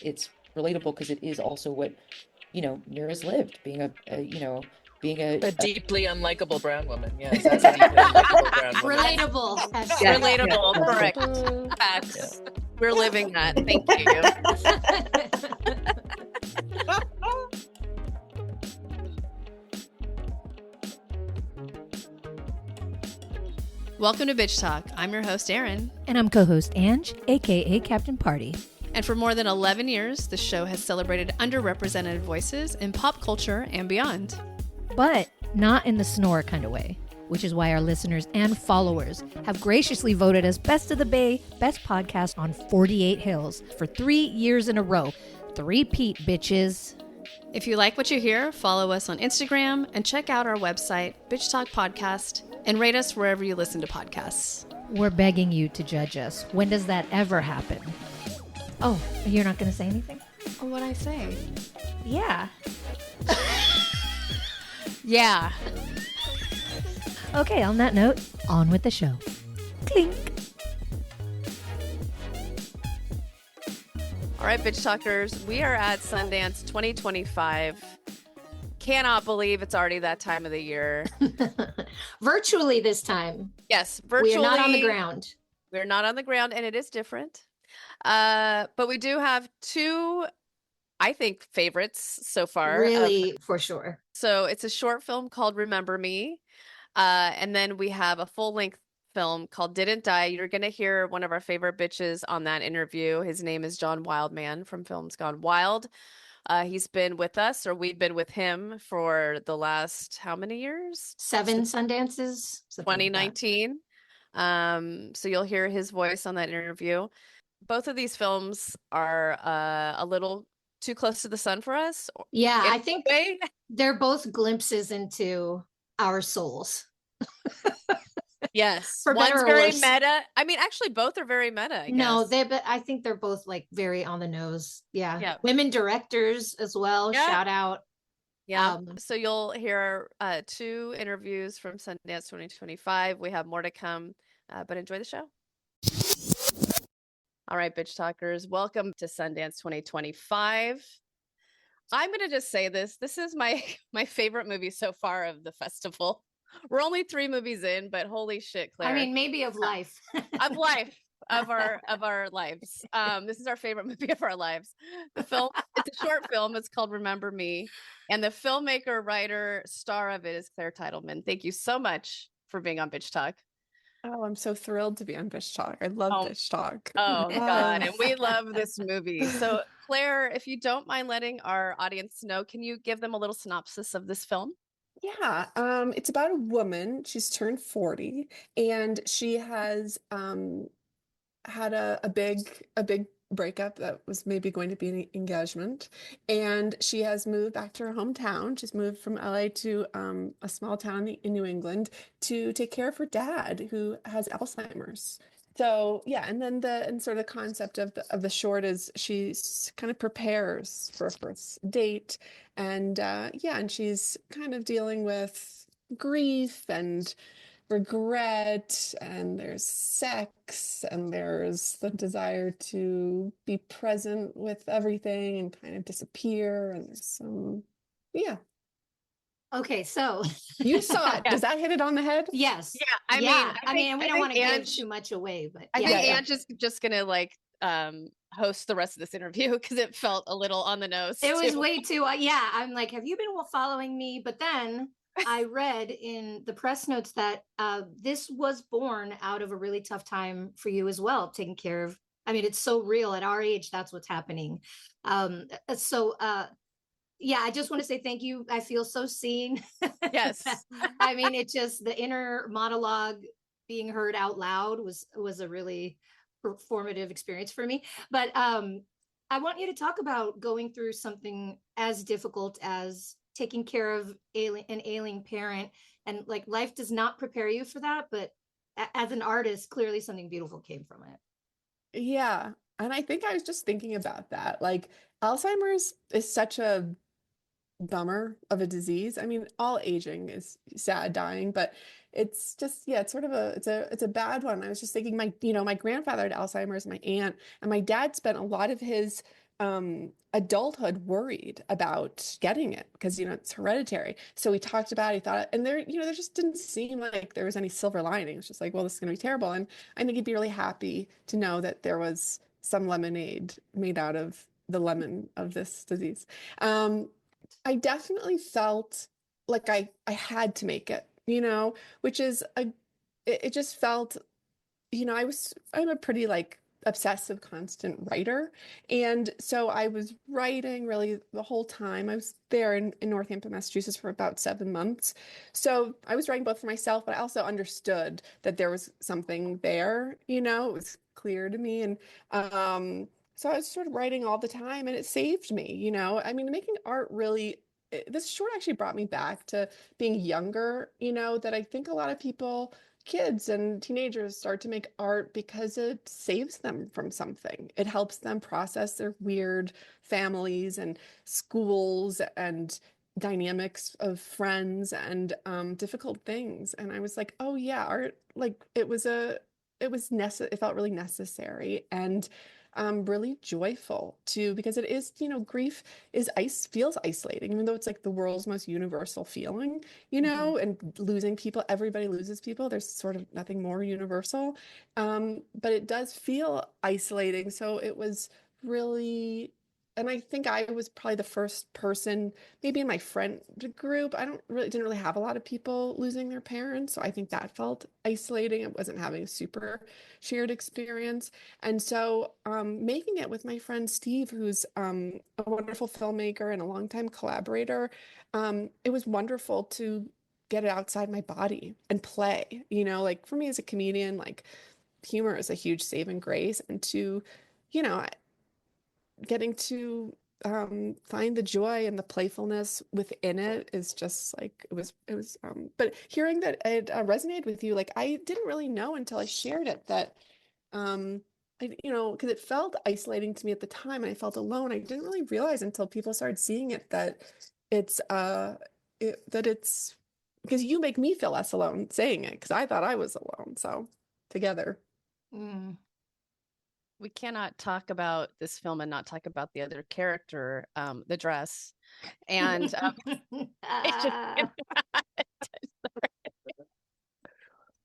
it's relatable because it is also what, Mira's lived, being being A a deeply unlikable brown woman. Yes, as a deeply unlikable brown woman. Relatable. Yes, Hashtag. yes, Relatable, correct. Yeah. Facts. We're living that. Thank you. Welcome to Bitch Talk. I'm your host, Erin. And I'm co-host Ange, aka Captain Party. And for more than 11 years, the show has celebrated underrepresented voices in pop culture and beyond. But not in the snore kind of way, which is why our listeners and followers have graciously voted us Best of the Bay, Best Podcast on 48 Hills for 3 years in a row. Three-peat, bitches. If you like what you hear, follow us on Instagram and check out our website, Bitch Talk Podcast, and rate us wherever you listen to podcasts. We're begging you to judge us. When does that ever happen? Oh, you're not going to say anything? Oh, what'd I say? Yeah. Yeah. Okay, on that note, on with the show. Clink. All right, Bitch Talkers, we are at Sundance 2025. Cannot believe it's already that time of the year. Virtually this time. Yes, virtually. We are not on the ground. We're not on the ground, and it is different. But we do have two, I think, favorites so far. Really, for sure. So it's a short film called Remember Me. And then we have a full-length film called Didn't Die. You're going to hear one of our favorite bitches on that interview. His name is John Wildman from Films Gone Wild. He's been with us, or we've been with him for the last, how many years? 7 Sundances. 2019. So you'll hear his voice on that interview. Both of these films are a little too close to the sun for us. Yeah, I think they're both glimpses into our souls. Yes. For One's better or very worse. meta. I mean, actually, both are very meta, I No, guess. but I think they're both like very on the nose. Yeah. Yeah. Women directors as well. Yeah. Shout out. Yeah. So you'll hear 2 interviews from Sundance 2025. We have more to come, but enjoy the show. All right, Bitch Talkers, welcome to Sundance 2025. I'm going to just say this. This is my favorite movie so far of the festival. We're only 3 movies in, but holy shit, Claire. I mean, maybe of life. Of life. Of our lives. This is our favorite movie of our lives. The film, it's a short film. It's called Remember Me. And the filmmaker, writer, star of it is Claire Titleman. Thank you so much for being on Bitch Talk. Oh, I'm so thrilled to be on Bitch Talk. I love Bitch Talk. Oh, God. And we love this movie. So, Claire, if you don't mind letting our audience know, can you give them a little synopsis of this film? Yeah, it's about a woman. She's turned 40, and she has had a big breakup that was maybe going to be an engagement, and she has moved back to her hometown. She's moved from LA to a small town in New England to take care of her dad, who has Alzheimer's. So yeah, and then the sort of concept of the short is she kind of prepares for a first date, and and she's kind of dealing with grief and regret, and there's sex, and there's the desire to be present with everything and kind of disappear, and there's some Okay, so you saw it. Does that hit it on the head? yes. Yeah, I mean, we don't want to give Ange- too much away, but I yeah. think Ange is just going to host the rest of this interview because it felt a little on the nose. It was too. way too, I'm like, have you been following me? But then I read in the press notes that this was born out of a really tough time for you as well, taking care of, I mean, it's so real at our age, that's what's happening. I just want to say thank you. I feel so seen. Yes. I mean, it just, the inner monologue being heard out loud was a really formative experience for me. But I want you to talk about going through something as difficult as taking care of an ailing parent, and like life does not prepare you for that, but as an artist, clearly something beautiful came from it. Yeah, and I think I was just thinking about that. Like, Alzheimer's is such a bummer of a disease. I mean, all aging is sad, dying, but it's just, it's sort of it's a bad one. I was just thinking my grandfather had Alzheimer's, my aunt, and my dad spent a lot of his adulthood worried about getting it because, it's hereditary. So we talked about it, he thought, and there just didn't seem like there was any silver lining. It's just like, well, this is going to be terrible. And I think he'd be really happy to know that there was some lemonade made out of the lemon of this disease. I definitely felt like I had to make it, which is it just felt, I'm a pretty like obsessive constant writer. And so I was writing really the whole time. I was there in Northampton, Massachusetts for about 7 months. So I was writing both for myself, but I also understood that there was something there, it was clear to me. And so I was sort of writing all the time and it saved me, I mean, making art really, this short actually brought me back to being younger, that I think a lot of people kids and teenagers start to make art because it saves them from something. It helps them process their weird families and schools and dynamics of friends and difficult things. And I was like, oh yeah, art, like it felt really necessary and really joyful too, because it is, grief feels isolating, even though it's like the world's most universal feeling, and losing people, everybody loses people. There's sort of nothing more universal. But it does feel isolating. So it was really, and I think I was probably the first person, maybe in my friend group. Didn't really have a lot of people losing their parents. So I think that felt isolating. I wasn't having a super shared experience. And so making it with my friend Steve, who's a wonderful filmmaker and a longtime collaborator, it was wonderful to get it outside my body and play. Like for me as a comedian, like humor is a huge saving grace. And to, you know, getting to find the joy and the playfulness within it is just like but hearing that it resonated with you, like I didn't really know until I shared it that because it felt isolating to me at the time and I felt alone. I didn't really realize until people started seeing it that it's that it's because you make me feel less alone saying it because I thought I was alone. So together. Mm. We cannot talk about this film and not talk about the other character, the dress. And it's just Ah.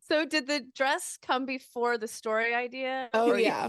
so did the dress come before the story idea? Oh Or yeah.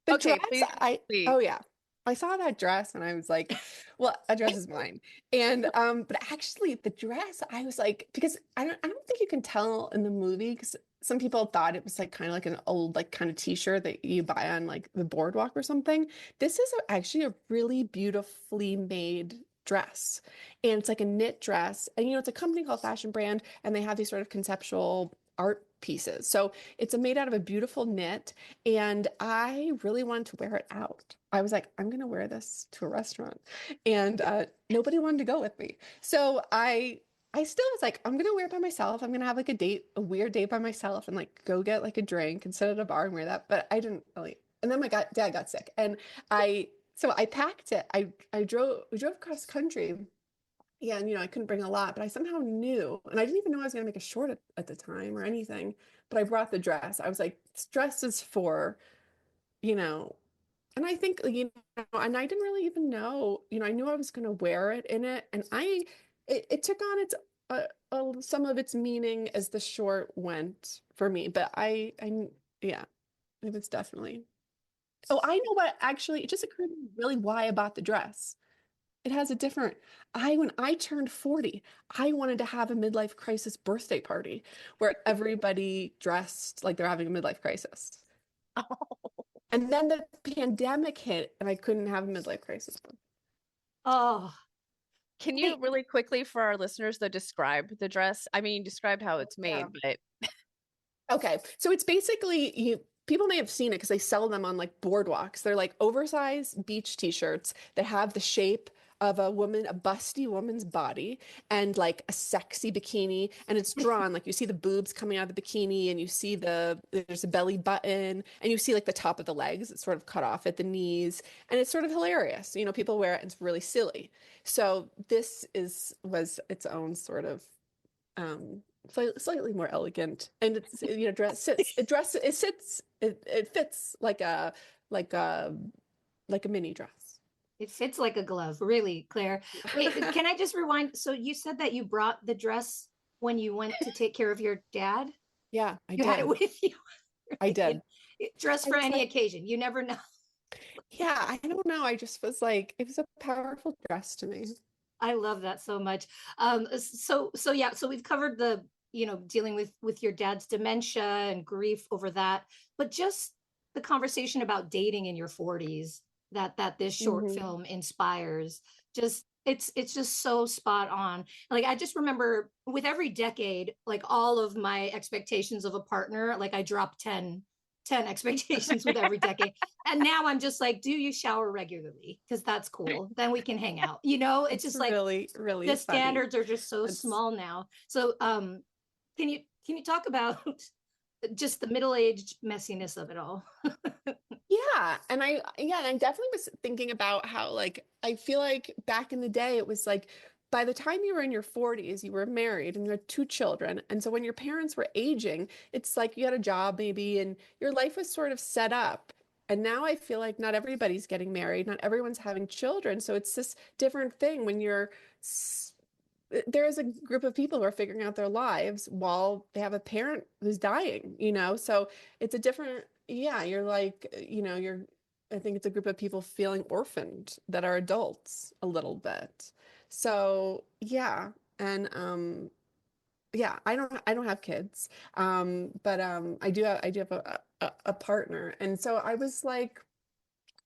The okay, dress, please. oh yeah. I saw that dress and I was like, well, a dress is mine. And but actually the dress, I was like, because I don't think you can tell in the movie because some people thought it was like kind of like an old like kind of t-shirt that you buy on like the boardwalk or something. This is actually a really beautifully made dress. And it's like a knit dress. And it's a company called Fashion Brand and they have these sort of conceptual art pieces. So it's made out of a beautiful knit and I really wanted to wear it out. I was like, I'm going to wear this to a restaurant. And nobody wanted to go with me. So I still was like, I'm going to wear it by myself. I'm going to have like a weird date by myself and like go get like a drink and sit at a bar and wear that. But I didn't really. And then dad got sick and so I packed it. We drove across country. Yeah, and I couldn't bring a lot, but I somehow knew, and I didn't even know I was going to make a short at the time or anything, but I brought the dress. I was like, this dress is for, you know, and I think, and I didn't really even know, I knew I was going to wear it in it, and it took on some of its meaning as the short went for me, but yeah, it was definitely. Oh, I know what actually, it just occurred to me really why I bought the dress. It has a different, when I turned 40, I wanted to have a midlife crisis birthday party where everybody dressed like they're having a midlife crisis. And then the pandemic hit and I couldn't have a midlife crisis. Oh, Can you really quickly for our listeners though describe the dress? I mean, you described how it's Yeah. made, but Okay, so it's basically people may have seen it because they sell them on like boardwalks. They're like oversized beach t-shirts that have the shape of a busty woman's body and like a sexy bikini and it's drawn like you see the boobs coming out of the bikini and you see there's a belly button and you see like the top of the legs. It's sort of cut off at the knees and it's sort of hilarious. People wear it and it's really silly. So this was its own sort of slightly more elegant and it's it fits like a like a mini dress. It fits like a glove, really, Claire. Wait, can I just rewind? So you said that you brought the dress when you went to take care of your dad? Yeah, I You had it did. with you. I Right? did. Dress I for was any like, occasion. You never know. yeah, I don't know. I just was like, it was a powerful dress to me. I love that so much. So yeah, so we've covered the, dealing with your dad's dementia and grief over that, but just the conversation about dating in your 40s that this short Hmm. film inspires. Just it's just so spot on. Like I just remember with every decade, like all of my expectations of a partner, like I dropped 10 expectations with every decade. And now I'm just like, do you shower regularly? Because that's cool. Then we can hang out. It's It's just like really, really the funny. standards are just so It's small now. So can you talk about just the middle-aged messiness of it all? and I definitely was thinking about how like I feel like back in the day it was like by the time you were in your 40s, you were married and you had two children. And so when your parents were aging, it's like you had a job maybe and your life was sort of set up. And now I feel like not everybody's getting married, not everyone's having children. So it's this different thing when there is a group of people who are figuring out their lives while they have a parent who's dying, So it's a different, yeah, you're like, I think it's a group of people feeling orphaned that are adults a little bit. So yeah. And yeah, I don't have kids. But I do have a partner. And so I was like,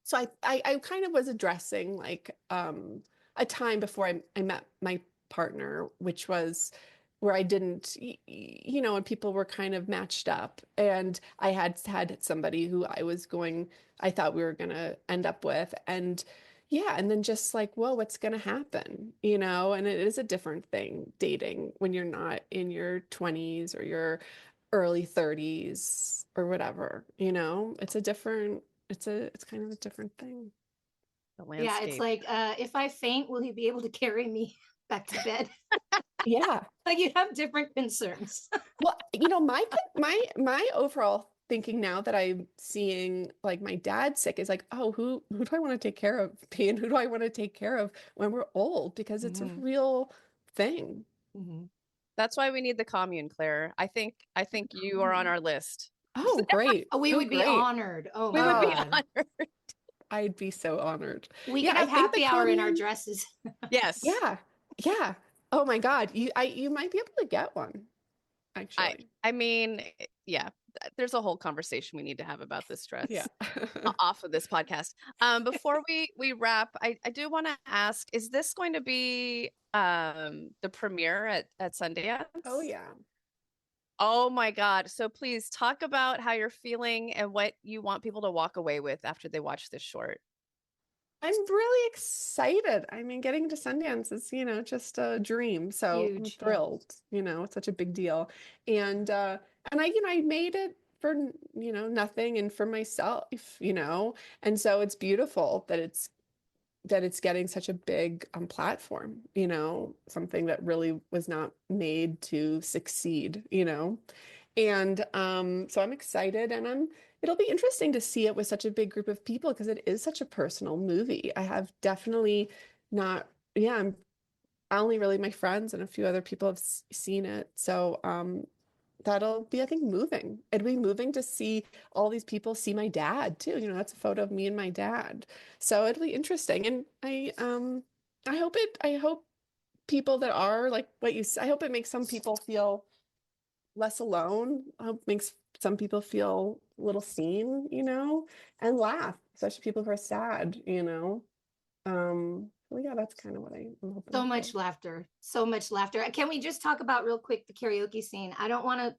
so I kind of was addressing like a time before I met my partner, which was where I didn't, and people were kind of matched up, and I had somebody who I thought we were gonna end up with, and yeah, and then just like, whoa, what's gonna happen, And it is a different thing dating when you're not in your 20s or your early 30s or whatever, it's kind of a different thing. The Yeah, it's landscape. like if I faint, will he be able to carry me back to bed? Yeah. Like you have different concerns. Well, my overall thinking now that I'm seeing like my dad sick is like, oh, who do I want to take care of? And who do I want to take care of when we're old? Because it's a Mhm, real thing. mhm. That's why we need the commune, Claire. I think you are on our list. Oh, great. Oh, we Oh, would be great. honored. Oh We my would be Oh, God. honored. I'd be so honored. We Yeah, can I have think the happy hour in our commune, dresses. Yes. yeah, yeah. Oh my God. You might be able to get one, I actually. I mean, yeah, there's a whole conversation we need to have about this Yeah. dress off of this podcast. Before we wrap, I do want to ask, is this going to be the premiere at Oh Sundance? yeah. Oh my God. So please talk about how you're feeling and what you want people to walk away with after they watch this short. I'm really excited. I mean, getting to Sundance is, just a dream. So I'm Huge. Yeah. thrilled, it's such a big deal. And I made it for, nothing and for myself, And so it's beautiful that it's getting such a big platform, something that really was not made to succeed, And so I'm excited and it'll be interesting to see it with such a big group of people because it is such a personal movie. I have definitely not, yeah, only really my friends and a few other people have seen it. So that'll be, I think, moving. It'll be moving to see all these people see my dad too. That's a photo of me and my dad. So it'll be interesting. And I hope people that are like I hope it makes some people feel less alone. I hope it makes some people feel a little seen, and laugh, especially people who are sad, well, yeah, that's kind of what I'm hoping So for. much laughter. So much laughter. Can we just talk about real quick the karaoke scene? I don't want to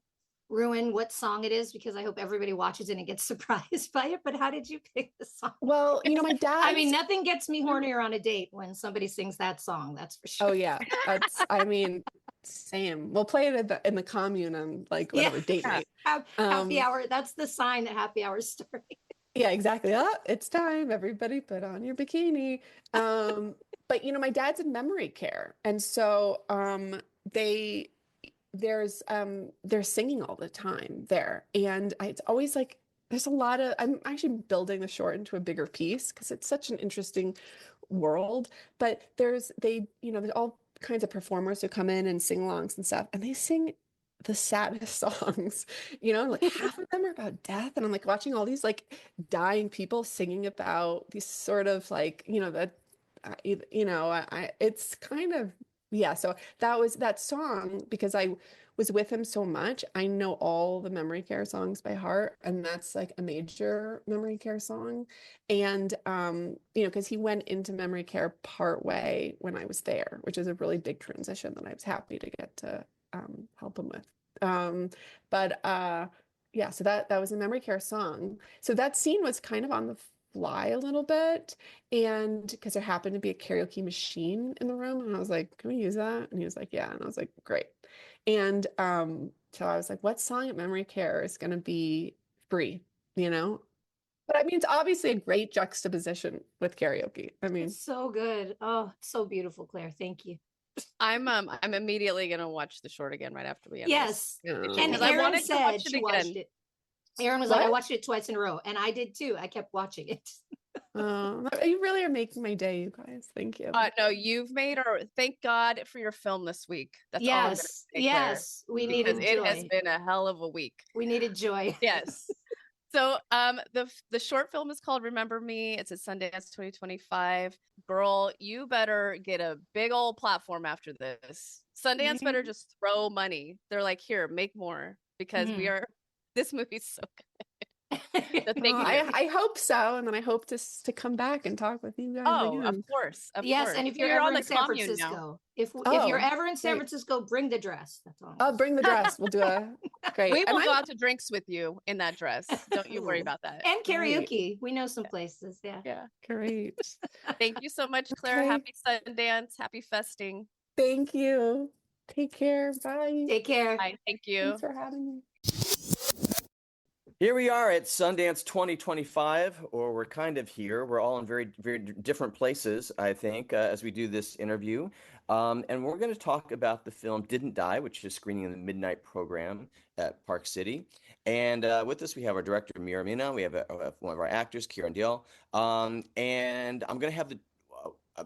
ruin what song it is because I hope everybody watches it and gets surprised by it. But how did you pick the song? Well, my I mean, dad's, nothing gets me hornier on a date when somebody sings that song. That's for oh sure. yeah, I mean, same. We'll play it in the commune on like Yeah. whatever date night. Happy Um, hour. That's the sign that happy hour is starting. yeah, exactly. Oh, it's time. Everybody put on your bikini. But my dad's in memory care. And so they they're singing all the time there. And it's always like there's a lot of I'm actually building the short into a bigger piece because it's such an interesting world, but there's all kinds of performers who come in and sing alongs and stuff, and they sing the saddest songs, like half of them are about death. And I'm like watching all these like dying people singing about these sort of like, it's kind of, yeah. So that was that song because I was with him so much. I know all the memory care songs by heart, and that's like a major memory care song. And because he went into memory care part way when I was there, which is a really big transition that I was happy to get to help him with. But yeah, so that was a memory care song. So that scene was kind of on the fly a little bit, and because there happened to be a karaoke machine in the room, and I was like, "Can we use that?" And he was like, "Yeah," and I was like, "Great." And so I was like, "What song at memory care is going to be free?" You know, but I mean, it's obviously a great juxtaposition with karaoke. I mean, It's so good. Oh, so beautiful, Claire. Thank you. I'm immediately gonna watch the short again right after we end this Yes. And because I Erin wanted to watch said it she watched again. it. Erin was like, I what? watched it twice in a row. And I did too. I kept watching it. You really are making my day, you guys. Thank you. No, you've made our thank God for your film this week. That's all I'm gonna Yes. say, Claire, Yes. We because needed it has joy. been a hell of a week. We needed joy. Yes. So the short film is called Remember Me. It's at Sundance 2025. Girl, you better get a big old platform after this. Sundance better just throw money. They're like, here, make more because we are this movie's so good. So thank you. I hope so, and then I hope to come back and talk with you guys Oh, again. of course. Yes, and if you're You're ever on in the San commune now. Francisco, if you're Oh, ever in San great. Francisco, bring the dress. That's all. I'll bring the dress. We'll do a great. We And will go I'm out to drinks with you in that dress. Don't you worry oh, about that. And great. karaoke. We know some places. Yeah. Yeah. Great. Thank you so much, Claire. Okay. Happy Sundance. Happy festing. Thank you. Take care. Bye. Take care. Bye. Thank you. Thanks for having me. Here we are at Sundance 2025, or we're kind of here. We're all in very, very different places, I think, as we do this interview. And we're going to talk about the film Didn't Die, which is screening in the midnight program at Park City. And with us, we have our director, Mira Mina. We have one of our actors, Kieran Dale. And I'm going to have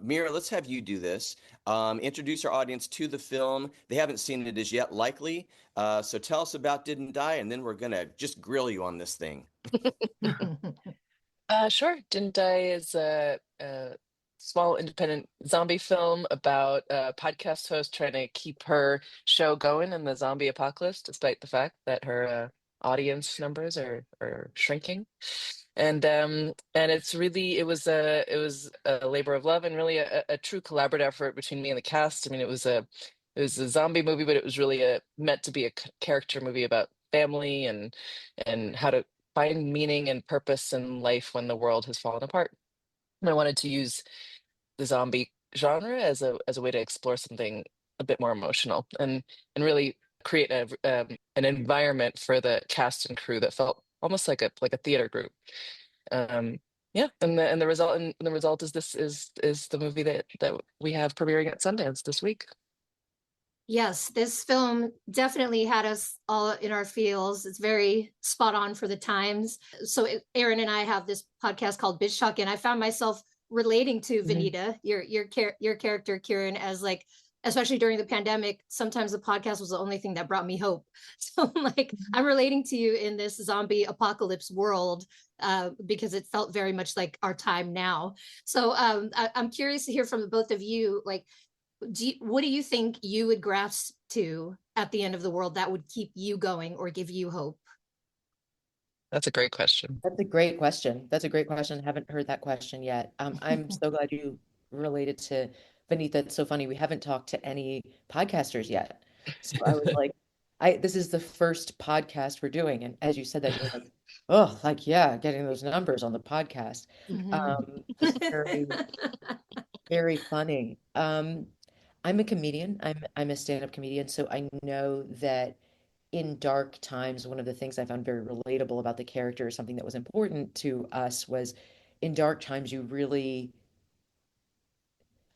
Mira, let's have you do this. Introduce our audience to the film. They haven't seen it as yet, likely. So tell us about Didn't Die, and then we're going to just grill you on this thing. Sure. Didn't Die is a small independent zombie film about a podcast host trying to keep her show going in the zombie apocalypse, despite the fact that her audience numbers are shrinking. And it was a labor of love and really a true collaborative effort between me and the cast. I mean, it was a zombie movie, but it was really meant to be a character movie about family and how to find meaning and purpose in life when the world has fallen apart. And I wanted to use the zombie genre as a way to explore something a bit more emotional and really create an environment for the cast and crew that felt almost like a theater group. Um, yeah, and the result is this is the movie that we have premiering at Sundance this week. Yes, this film definitely had us all in our feels. It's very spot on for the times. So Aaron and I have this podcast called Bitch Talk, and I found myself relating to Vanita, your character, Kieran, as like, especially during the pandemic, sometimes the podcast was the only thing that brought me hope. So like I'm relating to you in this zombie apocalypse world because it felt very much like our time now. So I'm curious to hear from the both of you, like, what do you think you would grasp to at the end of the world that would keep you going or give you hope? That's a great question. That's a great question. That's a great question. Haven't heard that question yet. I'm so glad you related to Vanita. It's so funny. We haven't talked to any podcasters yet. So I was like, this is the first podcast we're doing. And as you said that, you're like, oh, like, yeah, getting those numbers on the podcast. It's very, very funny. I'm a comedian. I'm a stand-up comedian, so I know that in dark times, one of the things I found very relatable about the character, something that was important to us, was in dark times,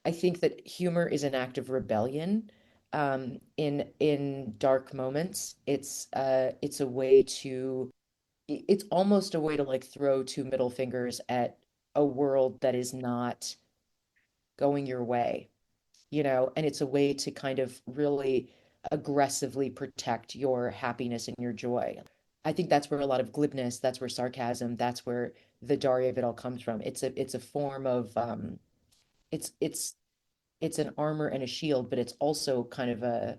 I think that humor is an act of rebellion. In dark moments, it's a way to, it's almost a way to like throw two middle fingers at a world that is not going your way, you know, and it's a way to kind of really aggressively protect your happiness and your joy. I think that's where a lot of glibness, that's where sarcasm, that's where the Daria of it all comes from. It's a form of it's it's it's an armor and a shield, but it's also kind of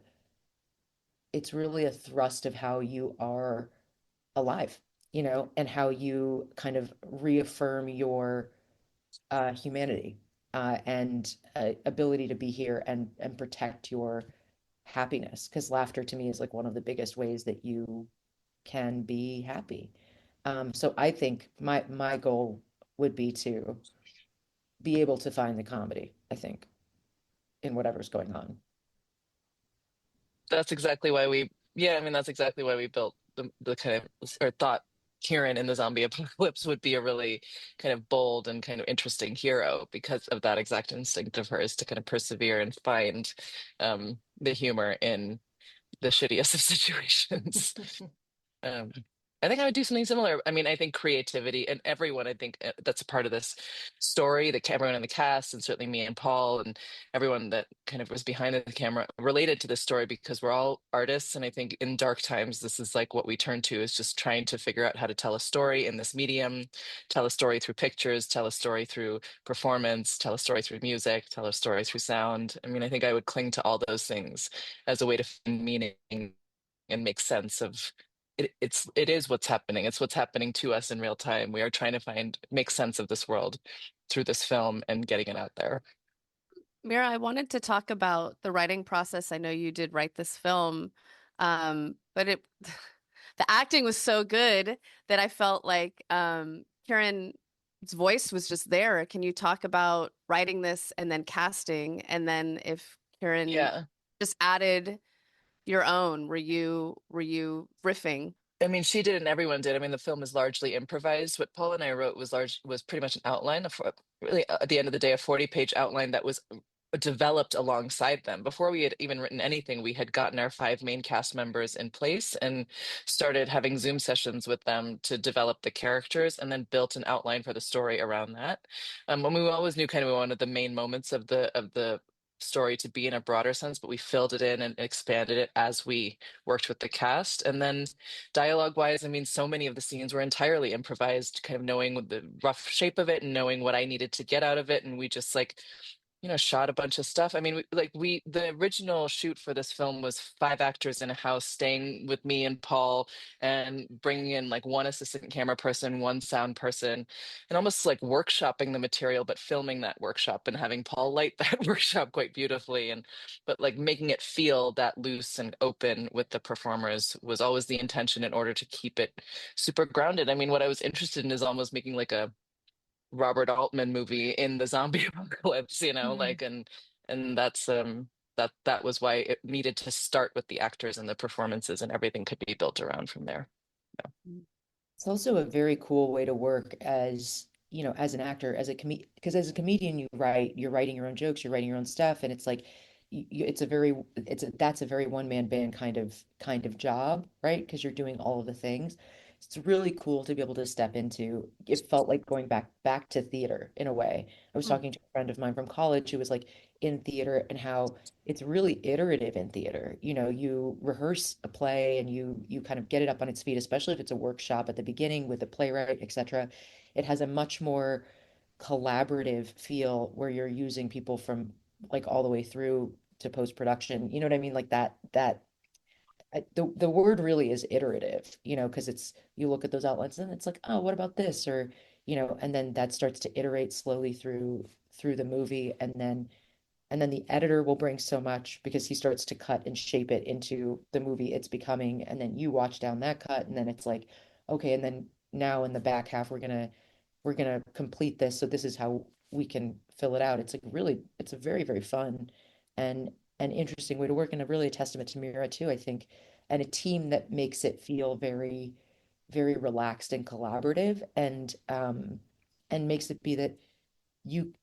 it's really a thrust of how you are alive, you know, and how you kind of reaffirm your humanity and ability to be here and protect your happiness. Because laughter to me is like one of the biggest ways that you can be happy. So I think my goal would be to be able to find the comedy, I think, in whatever's going on. That's exactly why we, yeah, I mean, that's exactly why we built the kind of, or thought Kieran in the zombie apocalypse would be a really kind of bold and kind of interesting hero because of that exact instinct of hers to kind of persevere and find the humor in the shittiest of situations. Um, I think I would do something similar. I mean, I think creativity and everyone, I think that's a part of this story, everyone in the cast, and certainly me and Paul and everyone that kind of was behind the camera related to this story because we're all artists. And I think in dark times, this is like what we turn to is just trying to figure out how to tell a story in this medium, tell a story through pictures, tell a story through performance, tell a story through music, tell a story through sound. I mean, I think I would cling to all those things as a way to find meaning and make sense of it is what's happening. It's what's happening to us in real time. We are trying to make sense of this world through this film and getting it out there. Mira, I wanted to talk about the writing process. I know you did write this film, but it the acting was so good that I felt like Karen's voice was just there. Can you talk about writing this and then casting, and then if Karen Yeah. just added your own, were you riffing? I mean, she did and everyone did. I mean, the film is largely improvised. What Paul and I wrote was pretty much an outline of really at the end of the day, a 40-page outline that was developed alongside them. Before we had even written anything, we had gotten our 5 main cast members in place and started having Zoom sessions with them to develop the characters and then built an outline for the story around that. And we always knew kind of we wanted the main moments of the story to be in a broader sense, but we filled it in and expanded it as we worked with the cast. And then dialogue wise, I mean, so many of the scenes were entirely improvised, kind of knowing the rough shape of it and knowing what I needed to get out of it. And we just like, shot a bunch of stuff. I mean, the original shoot for this film was 5 actors in a house staying with me and Paul and bringing in like one assistant camera person, one sound person, and almost like workshopping the material, but filming that workshop and having Paul light that workshop quite beautifully. But like making it feel that loose and open with the performers was always the intention in order to keep it super grounded. I mean, what I was interested in is almost making like a Robert Altman movie in the zombie apocalypse, Mhm. like and that was why it needed to start with the actors and the performances and everything could be built around from there. Yeah. It's also a very cool way to work as, you know, as an actor, as a because as a comedian, you're writing your own jokes, you're writing your own stuff, and it's like, it's a that's a very one man band kind of job, right? Because you're doing all of the things. It's really cool to be able to step into. It felt like going back to theater in a way. I was Mm. talking to a friend of mine from college who was like in theater and how it's really iterative in theater. You know, you rehearse a play and you kind of get it up on its feet, especially if it's a workshop at the beginning with a playwright, etc. It has a much more collaborative feel where you're using people from like all the way through to post production. You know what I mean? Like the word really is iterative, you know, because it's you look at those outlines and it's like, oh, what about this? Or, you know, and then that starts to iterate slowly through the movie and then the editor will bring so much because he starts to cut and shape it into the movie it's becoming. And then you watch down that cut, and then it's like, okay, and then now in the back half, we're gonna complete this. So this is how we can fill it out. It's like really, it's a very, very fun and an interesting way to work, and a really a testament to Mira too, I think, and a team that makes it feel very, very relaxed and collaborative, and makes it be that you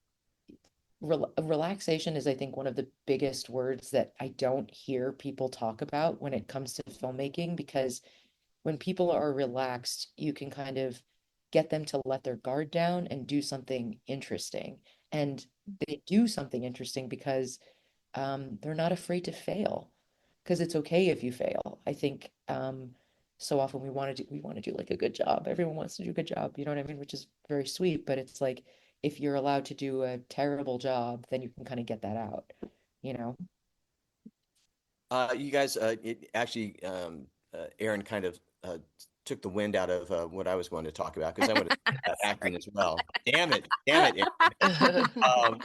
relaxation is, I think, one of the biggest words that I don't hear people talk about when it comes to filmmaking, because when people are relaxed, you can kind of get them to let their guard down and do something interesting. and they do something interesting because they're not afraid to fail because it's okay if you fail. I think so often we want to do like a good job. Everyone wants to do a good job, you know what I mean? Which is very sweet, but it's like if you're allowed to do a terrible job, then you can kind of get that out, you know? You guys, it actually, Aaron kind of took the wind out of what I was going to talk about because I want to talk about acting as well. Damn it, Aaron. Um,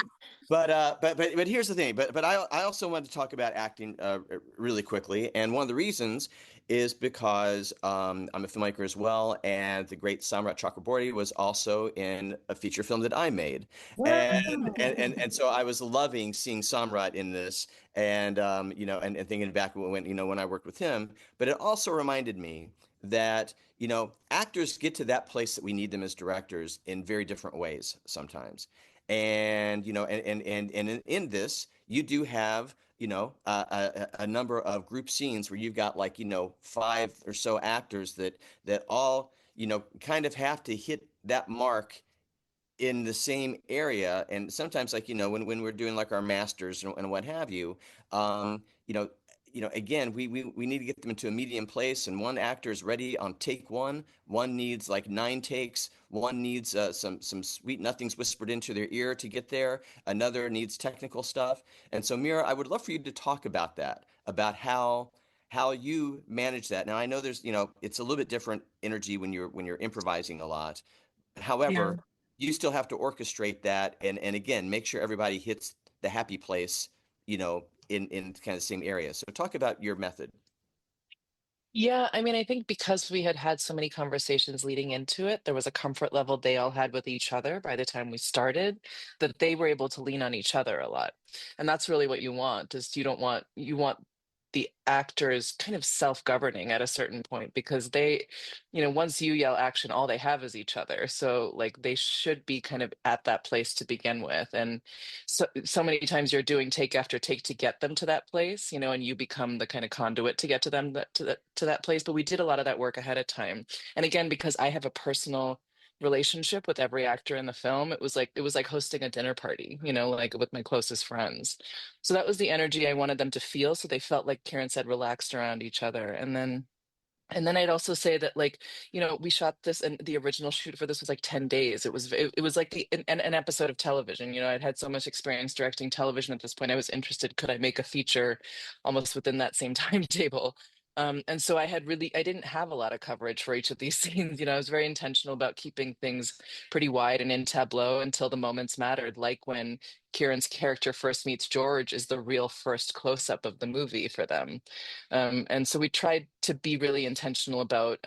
but here's the thing. But I also wanted to talk about acting really quickly, and one of the reasons is because I'm a filmmaker as well, and the great Samrat Chakraborty was also in a feature film that I made, and so I was loving seeing Samrat in this, and you know, and thinking back when you know when I worked with him, but it also reminded me that you know actors get to that place that we need them as directors in very different ways sometimes, and you know and in this you do have you know a number of group scenes where you've got like you know five or so actors that all you know kind of have to hit that mark in the same area. And sometimes like you know when we're doing like our masters and what have you, um you know again we need to get them into a medium place, and one actor is ready on take one needs like 9 takes, one needs some sweet nothings whispered into their ear to get there, another needs technical stuff. And so Mira, I would love for you to talk about that, about how you manage that. Now I know there's you know it's a little bit different energy when you're improvising a lot. Yeah. However, you still have to orchestrate that and again make sure everybody hits the happy place, you know, in kind of the same area. So talk about your method. Yeah, I mean, I think because we had had so many conversations leading into it, there was a comfort level they all had with each other by the time we started, that they were able to lean on each other a lot. And that's really what you want, is you want the actors kind of self-governing at a certain point because they, you know, once you yell action, all they have is each other. So like they should be kind of at that place to begin with. And so many times you're doing take after take to get them to that place, you know, and you become the kind of conduit to get to them to that place. But we did a lot of that work ahead of time. And again, because I have a personal relationship with every actor in the film, it was like hosting a dinner party, you know, like with my closest friends. So that was the energy I wanted them to feel, so they felt, like Karen said, relaxed around each other. And then I'd also say that, like, you know, we shot this, and the original shoot for this was like 10 days. It was like an episode of television. You know, I'd had so much experience directing television at this point. I was interested, could I make a feature almost within that same timetable? And so I didn't have a lot of coverage for each of these scenes. You know, I was very intentional about keeping things pretty wide and in tableau until the moments mattered, like when Kieran's character first meets George is the real first close up of the movie for them. And so we tried to be really intentional about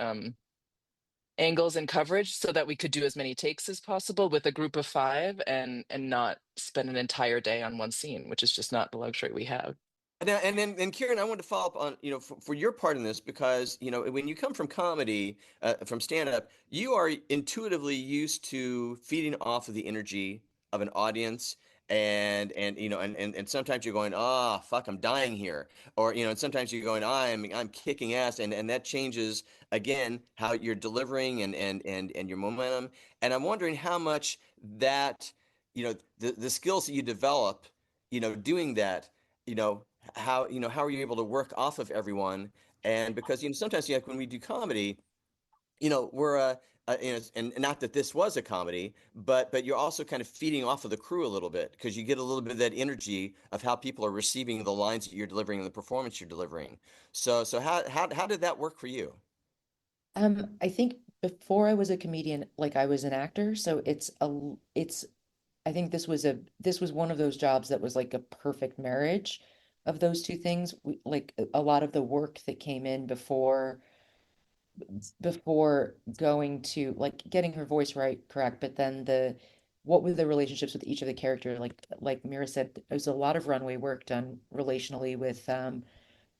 angles and coverage so that we could do as many takes as possible with a group of five and not spend an entire day on one scene, which is just not the luxury we have. And then, and Kieran, I want to follow up on, you know, for your part in this, because, you know, when you come from comedy, from stand-up, you are intuitively used to feeding off of the energy of an audience. And you know, and sometimes you're going, ah, fuck, I'm dying here. Or, you know, and sometimes you're going, I'm kicking ass. And that changes, again, how you're delivering and your momentum. And I'm wondering how much that, you know, the skills that you develop, you know, doing that, you know, how are you able to work off of everyone? And because you know sometimes like when we do comedy, you know we're you know, and not that this was a comedy, but you're also kind of feeding off of the crew a little bit because you get a little bit of that energy of how people are receiving the lines that you're delivering and the performance you're delivering. So how did that work for you? I think before I was a comedian, like I was an actor, so it's I think this was one of those jobs that was like a perfect marriage of those two things. Like a lot of the work that came in before going to like getting her voice right, correct, but then the what were the relationships with each of the character? Like Mira said, there's a lot of runway work done relationally with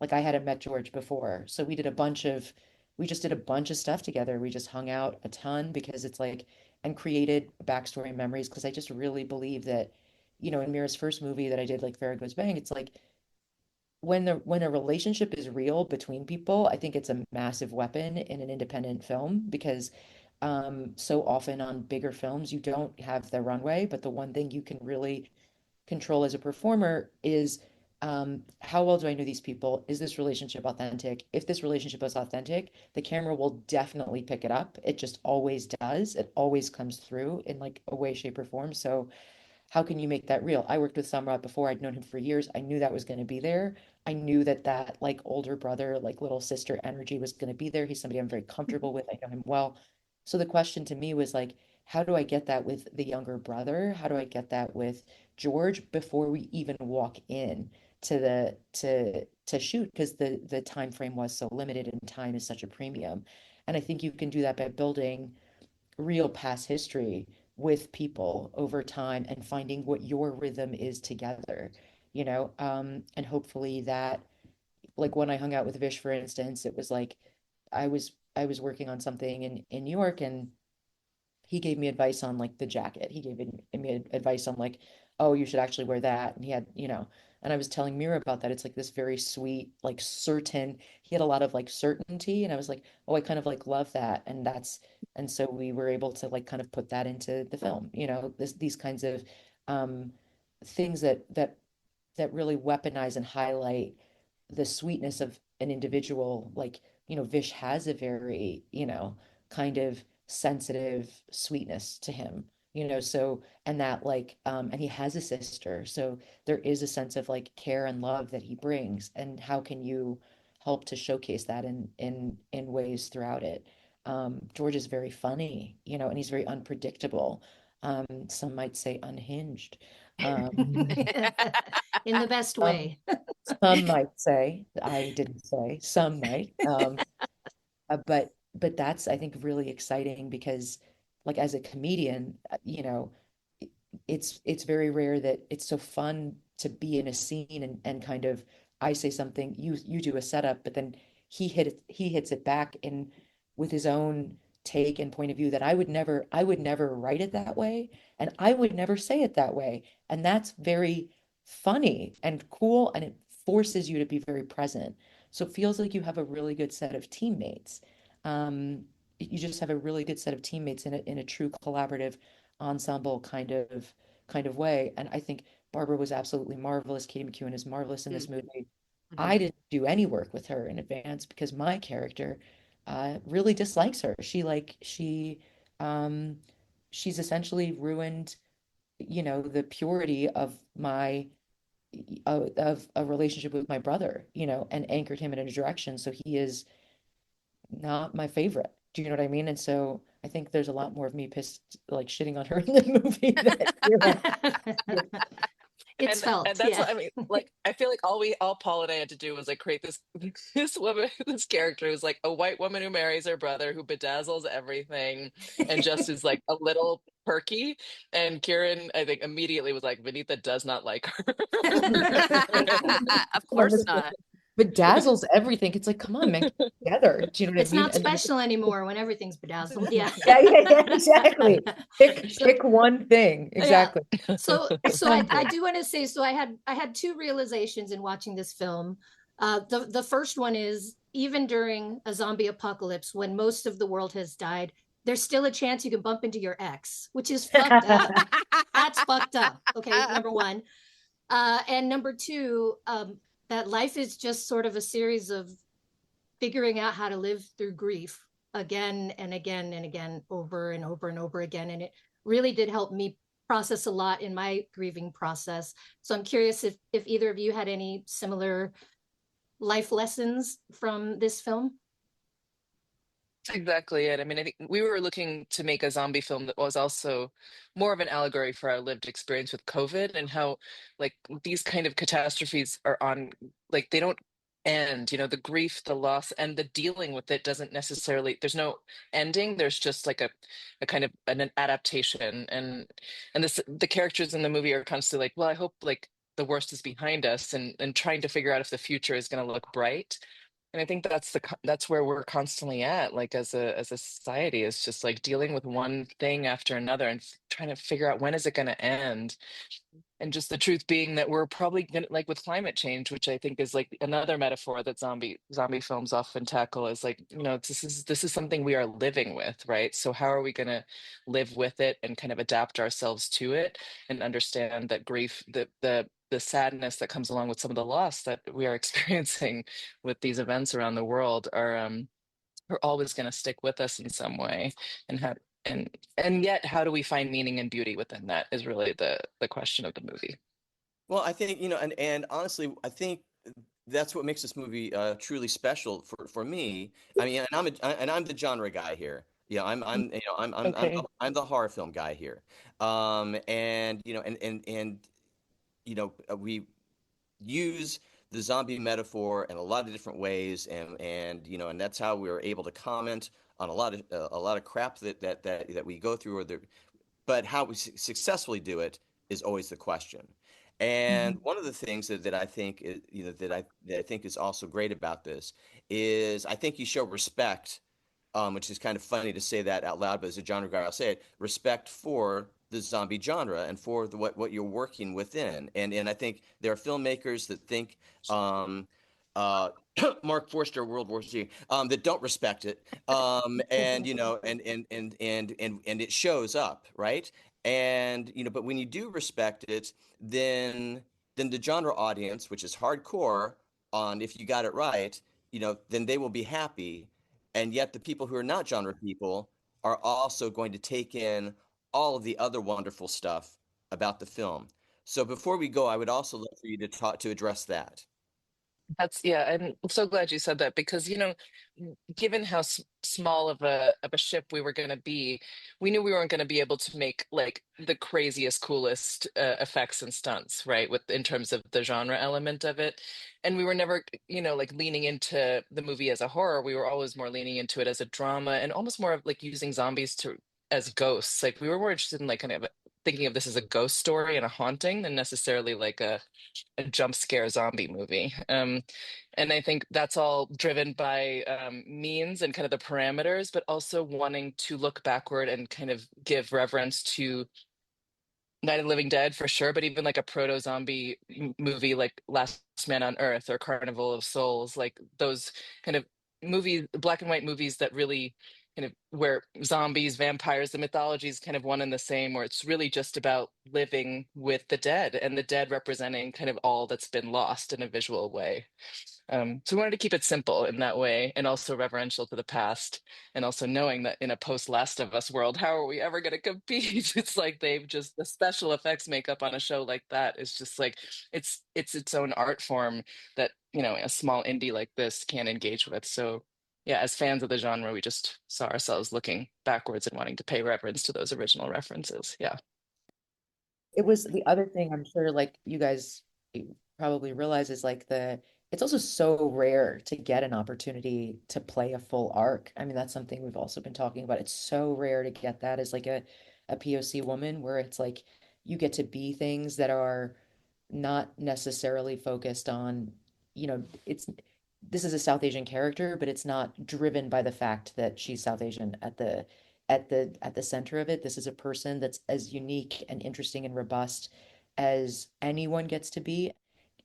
like I hadn't met George before. So we just did a bunch of stuff together. We just hung out a ton because it's like, and created backstory memories. Because I just really believe that, you know, in Mira's first movie that I did, like Farrah Goes Bang, it's like when a relationship is real between people, I think it's a massive weapon in an independent film because So often on bigger films, you don't have the runway, but the one thing you can really control as a performer is how well do I know these people? Is this relationship authentic? If this relationship is authentic, the camera will definitely pick it up. It just always does. It always comes through in like a way, shape, or form. So how can you make that real? I worked with Samrat before. I'd known him for years. I knew that was going to be there. I knew that that like older brother, like little sister energy was going to be there. He's somebody I'm very comfortable with. I know him well. So the question to me was like, how do I get that with the younger brother? How do I get that with George before we even walk in to the to shoot? Because the time frame was so limited and time is such a premium. And I think you can do that by building real past history with people over time and finding what your rhythm is together, and hopefully that, like when I hung out with Vish, for instance, it was like I was working on something in New York, and he gave me advice on like the jacket. He gave me advice on like, oh, you should actually wear that. And he had, and I was telling Mira about that. It's like this very sweet, like certain, he had a lot of like certainty. And I was like, oh, I kind of like love that. And so we were able to like kind of put that into the film, these kinds of things that really weaponize and highlight the sweetness of an individual. Like, Vish has a very, kind of sensitive sweetness to him, so, and that like, and he has a sister. So there is a sense of like care and love that he brings. And how can you help to showcase that in ways throughout it? George is very funny, and he's very unpredictable. Some might say unhinged. In the best Some, way. some might say, I didn't say, some might. But that's, I think, really exciting because like as a comedian, it's very rare that it's so fun to be in a scene and kind of I say something, you do a setup, but then he hits it back in with his own take and point of view that I would never write it that way, and I would never say it that way. And that's very funny and cool, and it forces you to be very present. So it feels like you have a really good set of teammates. You just have a really good set of teammates in a true collaborative ensemble kind of way. And I think Barbara was absolutely marvelous. Katie McEwen is marvelous in this movie. I didn't do any work with her in advance because my character really dislikes her. Um she's essentially ruined, the purity of my of a relationship with my brother, and anchored him in a direction. So he is not my favorite. Do you know what I mean? And so I think there's a lot more of me pissed, like shitting on her in the movie It's And felt, that's yeah. what I mean. Like, I feel like all Paul and I had to do was like create this this woman, this character who's like a white woman who marries her brother, who bedazzles everything, and just is like a little perky. And Kieran, I think, immediately was like, Vanita does not like her. Of course not. bedazzles everything. It's like, come on, man, get together. Do you know what I It's mean? not And then, special anymore when everything's bedazzled. Yeah. yeah, exactly. Pick So, pick one thing. yeah. Exactly. Pick So one I thing. do want to say, so I had two realizations in watching this film. The first one is even during a zombie apocalypse, when most of the world has died, there's still a chance you can bump into your ex, which is fucked up. That's fucked up. Okay, number one. And number two, that life is just sort of a series of figuring out how to live through grief again and again and again, over and over and over again. And it really did help me process a lot in my grieving process. So I'm curious if either of you had any similar life lessons from this film. That's exactly it. I mean, I think we were looking to make a zombie film that was also more of an allegory for our lived experience with COVID and how, like, these kind of catastrophes are on, like, they don't end, the grief, the loss, and the dealing with it doesn't necessarily, there's no ending. There's just like a kind of an adaptation. And the characters in the movie are constantly like, well, I hope like the worst is behind us and trying to figure out if the future is going to look bright. And I think that's where we're constantly at, like as a society, is just like dealing with one thing after another and trying to figure out when is it going to end. And just the truth being that we're probably gonna, like with climate change, which I think is like another metaphor that zombie films often tackle, is like, this is something we are living with, right? So how are we going to live with it and kind of adapt ourselves to it and understand that grief, the sadness that comes along with some of the loss that we are experiencing with these events around the world are always going to stick with us in some way. And how and yet, how do we find meaning and beauty within that is really the question of the movie. Well, I think, and honestly, I think that's what makes this movie truly special for me. I mean, and I'm the genre guy here. Yeah, Okay. I'm the horror film guy here. And we use the zombie metaphor in a lot of different ways, and that's how we were able to comment on a lot of crap that we go through, but how we successfully do it is always the question. And one of the things that I think that I think is also great about this is I think you show respect, which is kind of funny to say that out loud, but as a genre guy, I'll say it: respect for the zombie genre and for what you're working within. And I think there are filmmakers that think uh, Mark Forster, World War Z, that don't respect it, and it shows up, right? And but when you do respect it, then the genre audience, which is hardcore, on if you got it right, then they will be happy, and yet the people who are not genre people are also going to take in all of the other wonderful stuff about the film. So before we go, I would also love for you to address that. Yeah, and I'm so glad you said that because, given how small of a ship we were going to be, we knew we weren't going to be able to make like the craziest, coolest effects and stunts, right? With in terms of the genre element of it, and we were never, like leaning into the movie as a horror. We were always more leaning into it as a drama and almost more of like using zombies to as ghosts. Like we were more interested in like kind of thinking of this as a ghost story and a haunting than necessarily like a jump scare zombie movie. And I think that's all driven by means and kind of the parameters, but also wanting to look backward and kind of give reverence to Night of the Living Dead for sure, but even like a proto zombie movie like Last Man on Earth or Carnival of Souls, like those kind of movies, black and white movies that really kind of where zombies, vampires, the mythology is kind of one and the same, where it's really just about living with the dead and the dead representing kind of all that's been lost in a visual way. So we wanted to keep it simple in that way and also reverential to the past. And also knowing that in a post Last of Us world, how are we ever going to compete? It's like the special effects makeup on a show like that is just like, it's its own art form that, a small indie like this can engage with. So yeah, as fans of the genre, we just saw ourselves looking backwards and wanting to pay reverence to those original references. Yeah. It was the other thing I'm sure like you guys probably realize is like it's also so rare to get an opportunity to play a full arc. I mean, that's something we've also been talking about. It's so rare to get that as like a POC woman where it's like you get to be things that are not necessarily focused on, it's this is a South Asian character, but it's not driven by the fact that she's South Asian at the center of it. This is a person that's as unique and interesting and robust as anyone gets to be,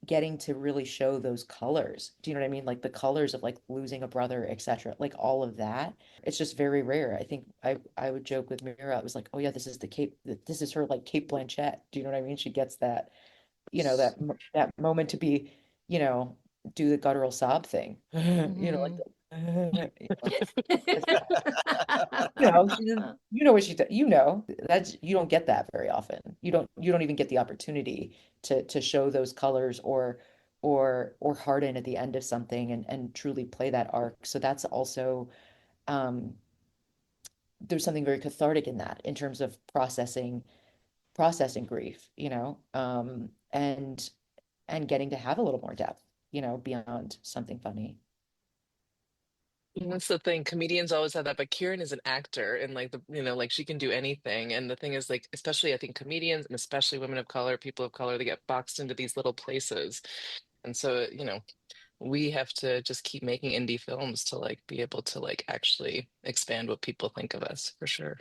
getting to really show those colors. Do you know what I mean? Like the colors of like losing a brother, etc. Like all of that. It's just very rare. I think I would joke with Mira. I was like, oh yeah, this is her like Cape Blanchett. Do you know what I mean? She gets that, that moment to be, you know, do the guttural sob thing. Like it's she just, what she does. That's you don't get that very often. You don't even get the opportunity to show those colors or harden at the end of something and truly play that arc. So that's also um there's something very cathartic in that in terms of processing grief, and getting to have a little more depth, beyond something funny. And that's the thing. Comedians always have that, but Kieran is an actor and like like she can do anything. And the thing is like, especially I think comedians and especially women of color, people of color, they get boxed into these little places. And so, we have to just keep making indie films to like be able to like actually expand what people think of us, for sure.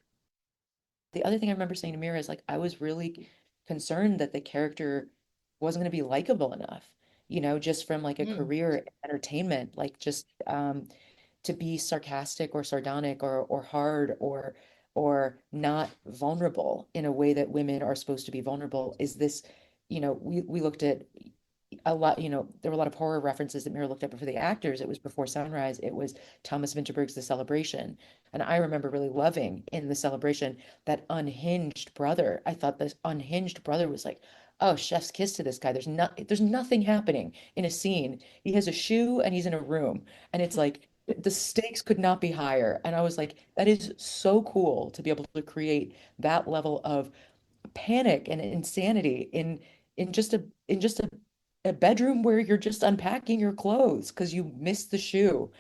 The other thing I remember saying to Mira is like I was really concerned that the character wasn't going to be likable enough, just from like a career in entertainment, like just to be sarcastic or sardonic or hard or not vulnerable in a way that women are supposed to be vulnerable. Is this, we looked at a lot, there were a lot of horror references that Mira looked up for the actors. It was Before Sunrise. It was Thomas Vinterberg's The Celebration. And I remember really loving in The Celebration that unhinged brother. I thought this unhinged brother was like, oh, chef's kiss to this guy. There's nothing happening in a scene. He has a shoe and he's in a room. And it's like the stakes could not be higher. And I was like, that is so cool to be able to create that level of panic and insanity in just a bedroom where you're just unpacking your clothes because you missed the shoe.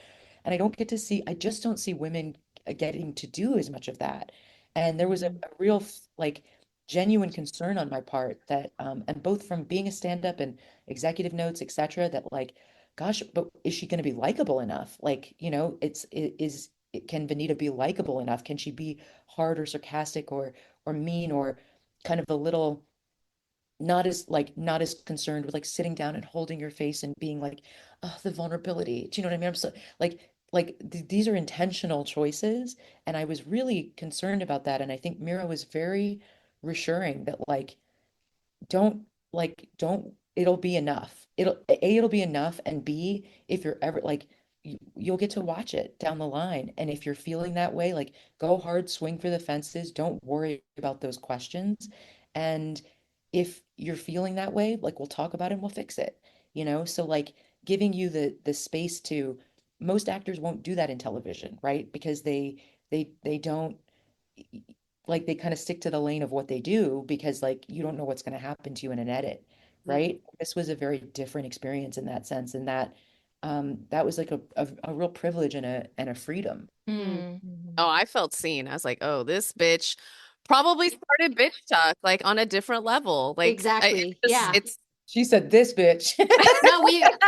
And I just don't see women getting to do as much of that. And there was a real like genuine concern on my part that and both from being a stand-up and executive notes, etc., that like, gosh, but is she going to be likable enough? Like, can Vanita be likable enough? Can she be hard or sarcastic or mean or kind of a little not as concerned with like sitting down and holding your face and being like, oh, the vulnerability. Do you know what I mean? I'm so these are intentional choices, and I was really concerned about that. And I think Mira was very reassuring that like don't don't it'll be enough. It'll be enough, and B, if you're ever like you'll get to watch it down the line. And if you're feeling that way, like go hard, swing for the fences, don't worry about those questions. And if you're feeling that way, like we'll talk about it and we'll fix it. So like giving you the space to most actors won't do that in television, right? Because they don't like they kind of stick to the lane of what they do because like you don't know what's going to happen to you in an edit, right? This was a very different experience in that sense, and that was like a real privilege and a freedom. Oh, I felt seen. I was like, oh, this bitch probably started bitch talk like on a different level. Like Exactly. Yeah. it's She said this bitch. No,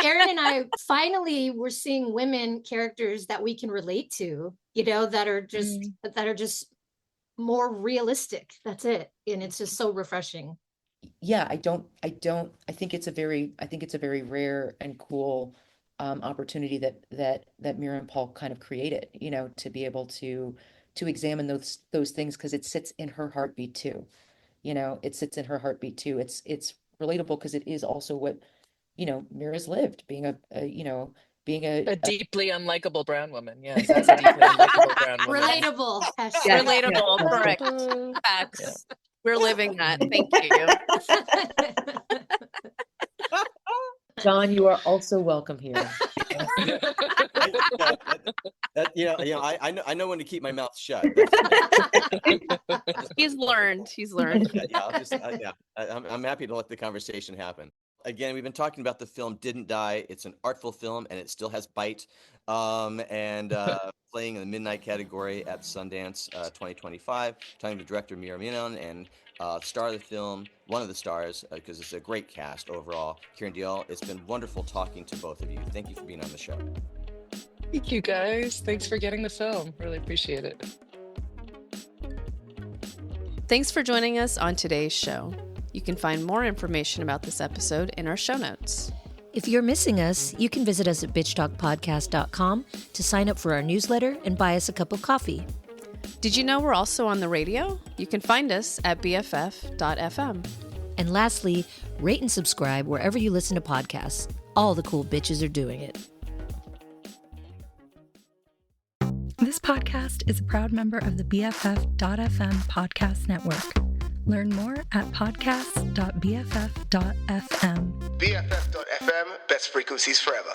Erin and I finally were seeing women characters that we can relate to, that are just more realistic. That's it. And it's just so refreshing. Yeah, I think it's a very rare and cool opportunity that Mira and Paul kind of created, to be able to examine those things because it sits in her heartbeat too. It sits in her heartbeat too. It's relatable because it is also what, Mira's lived, being A deeply unlikable brown woman. Yes, as a deeply unlikable brown woman. Relatable. Yeah. relatable, Yeah. correct. Facts. We're living that. Thank you. John, you are also welcome here. I know when to keep my mouth shut. He's learned. I'm happy to let the conversation happen. Again, we've been talking about the film Didn't Die. It's an artful film, and it still has bite. And playing in the midnight category at Sundance 2025. Talking to director Mira Minon and star of the film, one of the stars, because it's a great cast overall, Kieran Diol. It's been wonderful talking to both of you. Thank you for being on the show. Thank you, guys. Thanks for getting the film. Really appreciate it. Thanks for joining us on today's show. You can find more information about this episode in our show notes. If you're missing us, you can visit us at bitchtalkpodcast.com to sign up for our newsletter and buy us a cup of coffee. Did you know we're also on the radio? You can find us at bff.fm. And lastly, rate and subscribe wherever you listen to podcasts. All the cool bitches are doing it. This podcast is a proud member of the BFF.fm podcast network. Learn more at podcasts.bff.fm. BFF.fm, best frequencies forever.